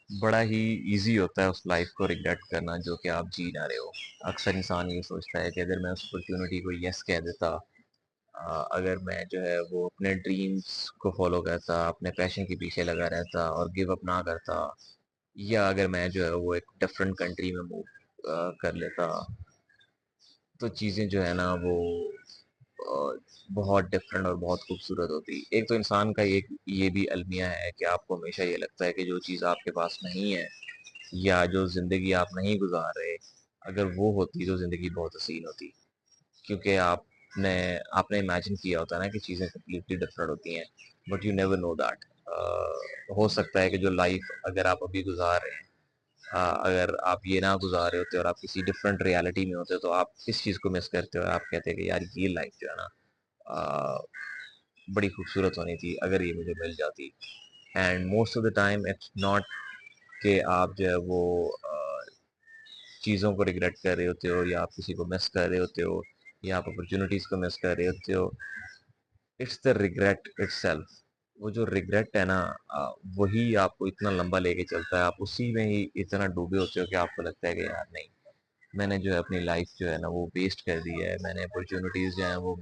बड़ा ही इजी होता है उस लाइफ को रिग्रेट करना जो कि आप जी ना रहे हो। अक्सर इंसान ये सोचता है कि अगर मैं उस अपॉर्चुनिटी को यस कह देता, अगर मैं जो है वो अपने ड्रीम्स को फॉलो करता, अपने पैशन के पीछे लगा रहता और गिव अप ना करता, या अगर मैं जो है वो एक डिफरेंट कंट्री में मूव कर लेता, तो चीज़ें जो है ना वो बहुत डिफरेंट और बहुत खूबसूरत होती। एक तो इंसान का एक ये भी अलमिया है कि आपको हमेशा ये लगता है कि जो चीज़ आपके पास नहीं है या जो ज़िंदगी आप नहीं गुजार रहे, अगर वो होती तो ज़िंदगी बहुत हसीन होती। क्योंकि आपने आपने इमेजिन किया होता है ना कि चीज़ें कम्प्लीटली डिफरेंट होती हैं, but you never know that. हो सकता है कि जो लाइफ अगर आप अभी गुजार रहे हैं, अगर आप ये ना गुजार रहे होते और आप किसी डिफरेंट रियलिटी में होते तो आप इस चीज़ को मिस करते हो और आप कहते हैं कि यार ये लाइफ जो है ना अ, बड़ी खूबसूरत होनी थी अगर ये मुझे मिल जाती। And most of the time it's not कि आप जो है वो चीज़ों को रिग्रेट कर रहे होते हो या आप किसी को मिस कर रहे होते हो या आप अपॉर्चुनिटीज़ को मिस कर रहे होते हो। It's the regret itself. वो जो रिग्रेट है ना, वही आपको इतना लंबा लेके चलता है, आप उसी में ही इतना डूबे होते हो कि आपको लगता है कि यार नहीं, मैंने जो है अपनी लाइफ जो है ना वो वेस्ट कर दी है, मैंने अपॉर्चुनिटीज जो है वो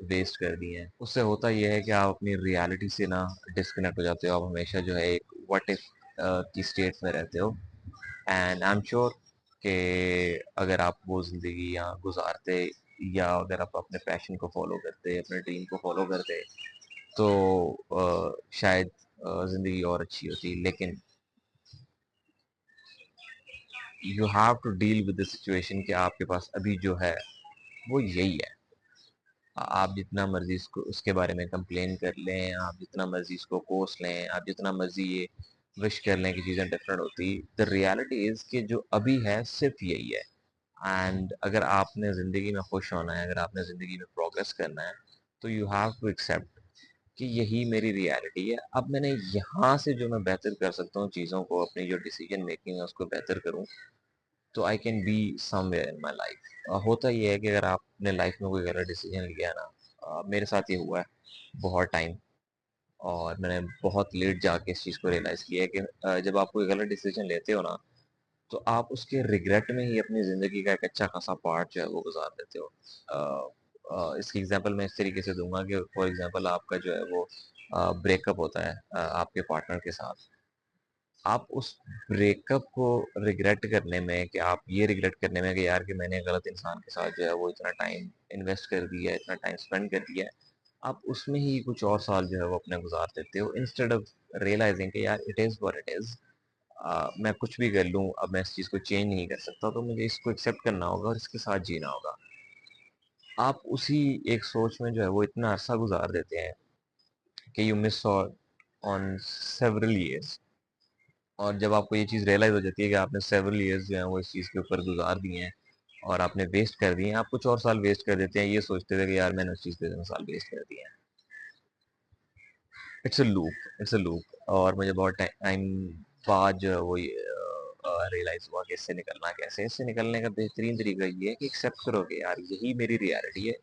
वेस्ट कर दी हैं। उससे होता ये है कि आप अपनी रियलिटी से ना डिस्कनेक्ट हो जाते हो, आप हमेशा जो है एक व्हाट इफ की स्टेट में रहते हो। एंड आई एम श्योर कि अगर आप वो जिंदगी यहाँ गुजारते या अगर आप अपने पैशन को फॉलो करते, अपने ड्रीम को फॉलो करते, तो शायद जिंदगी और अच्छी होती। लेकिन you have to deal with the situation कि आपके पास अभी जो है वो यही है। आप जितना मर्जी इसको उसके बारे में कंप्लेन कर लें, आप जितना मर्जी इसको कोस लें, आप जितना मर्जी ये विश कर लें कि चीज़ें डिफरेंट होती, द रियलिटी इज कि जो अभी है सिर्फ यही है। एंड अगर आपने ज़िंदगी में खुश होना है, अगर आपने ज़िंदगी में प्रोग्रेस करना है, तो यू हैव टू एक्सेप्ट कि यही मेरी रियलिटी है। अब मैंने यहाँ से जो मैं बेहतर कर सकता हूँ चीज़ों को, अपनी जो डिसीजन मेकिंग है उसको बेहतर करूँ, तो I can be somewhere in my life. होता ये है कि अगर आपने लाइफ में कोई गलत डिसीजन लिया ना, मेरे साथ ये हुआ है बहुत टाइम, और मैंने बहुत लेट जाके इस चीज़ को रियलाइज़ किया है कि जब आप कोई गलत डिसीजन लेते हो ना, तो आप उसके रिग्रेट में ही अपनी ज़िंदगी का एक अच्छा खासा पार्ट जो है वो गुजार देते हो। इसकी एग्जांपल मैं इस तरीके से दूंगा कि फॉर एग्जांपल आपका जो है वो ब्रेकअप होता है आपके पार्टनर के साथ। आप उस ब्रेकअप को रिग्रेट करने में, कि आप ये रिग्रेट करने में कि यार कि मैंने गलत इंसान के साथ जो है वो इतना टाइम इन्वेस्ट कर दिया है, इतना टाइम स्पेंड कर दिया है, आप उसमें ही कुछ और साल जो है वो अपने गुजार देते हो, इंस्टेड ऑफ रियलाइजिंग कि यार it is what it is. मैं कुछ भी कर लूँ, अब मैं इस चीज़ को चेंज नहीं कर सकता, तो मुझे इसको एक्सेप्ट करना होगा और इसके साथ जीना होगा। आप उसी एक सोच में जो है वो इतना अरसा गुजार देते हैं कि you miss out on several years. और जब आपको ये चीज़ रियलाइज़ हो जाती है कि आपने सेवरल ईयर्स जो हैं वो इस चीज़ के ऊपर गुजार दिए हैं और आपने वेस्ट कर दिए हैं, आप कुछ और साल वेस्ट कर देते हैं ये सोचते थे कि यार मैंने उस चीज़ पे इतने साल वेस्ट कर दिए हैं। It's a loop. और मुझे बहुत टाइम बाद जो है वो रियलाइज़ हुआ कि इससे निकलना कैसे है। इससे निकलने का बेहतरीन तरीका ये है कि एक्सेप्ट करो कि यार यही मेरी रियलिटी है।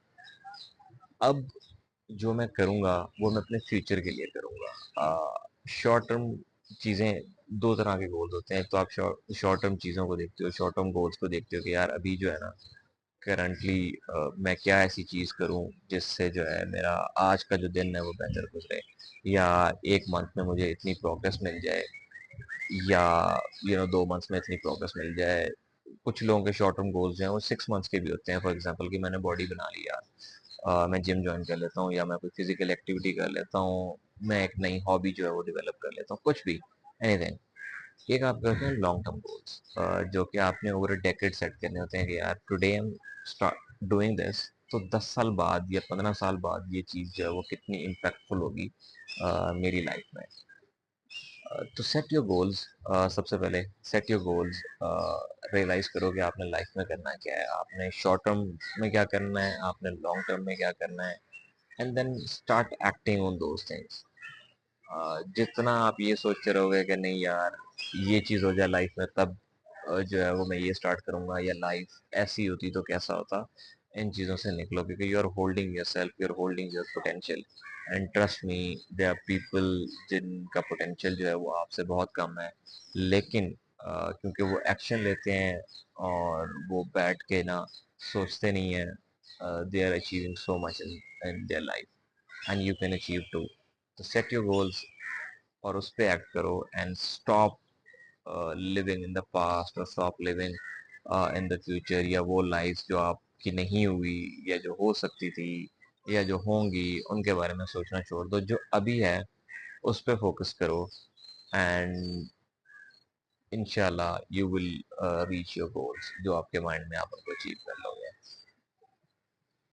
अब जो मैं करूँगा वो मैं अपने फ्यूचर के लिए करूँगा। शॉर्ट टर्म चीज़ें, दो तरह के गोल्स होते हैं। एक तो आप शॉर्ट शॉर्ट टर्म चीज़ों को देखते हो, शॉर्ट टर्म गोल्स को देखते हो कि यार अभी जो है ना करंटली मैं क्या ऐसी चीज़ करूँ जिससे जो है मेरा आज का जो दिन है वो बेहतर गुजरे, या एक मंथ में मुझे इतनी प्रोग्रेस मिल जाए, या 2 मंथ्स में इतनी प्रोग्रेस मिल जाए। कुछ लोगों के शॉर्ट टर्म गोल्स जो हैं वो 6 मंथ्स के भी होते हैं। फॉर एग्जांपल कि मैंने बॉडी बना लिया, मैं जिम जॉइन कर लेता हूँ या मैं कोई फिजिकल एक्टिविटी कर लेता हूँ, मैं एक नई हॉबी जो है वो डेवलप कर लेता हूँ, कुछ भी, एनीथिंग। एक आप करते हैं लॉन्ग टर्म गोल्स, जो कि आपने ओवर अ डेकेड सेट करने होते हैं कि यार today I am start doing this, तो 10 साल बाद या 15 साल बाद ये चीज़ जो है वो कितनी इम्पैक्टफुल होगी मेरी लाइफ में। तो सेट योर गोल्स। सबसे पहले सेट योर गोल्स, रियलाइज करो कि आपने लाइफ में करना क्या है, आपने शॉर्ट टर्म में क्या करना है, आपने लॉन्ग टर्म में क्या करना है, and then start acting on those things. जितना आप ये सोचते रहोगे कि नहीं यार ये चीज़ हो जाए लाइफ में तब जो है वो मैं ये स्टार्ट करूंगा, या लाइफ ऐसी होती तो कैसा होता, इन चीज़ों से निकलो, क्योंकि you are holding your self, you are holding your potential. And trust me, there are people जिनका पोटेंशियल जो है वो आपसे बहुत कम है, लेकिन क्योंकि वो एक्शन लेते हैं और वो बैठ के ना सोचते नहीं है, they are achieving so much in their life, and you can achieve too. तो सेट योर गोल्स और उस पे एक्ट करो, and stop living in the past, और stop living in the future, या वो लाइफ जो आपकी नहीं हुई या जो हो सकती थी या जो होंगी उनके बारे में सोचना छोड़ दो। जो अभी है उस पे फोकस करो, एंड इंशाल्लाह you will reach your goals जो आपके माइंड में आप उनको अचीव कर लोगे।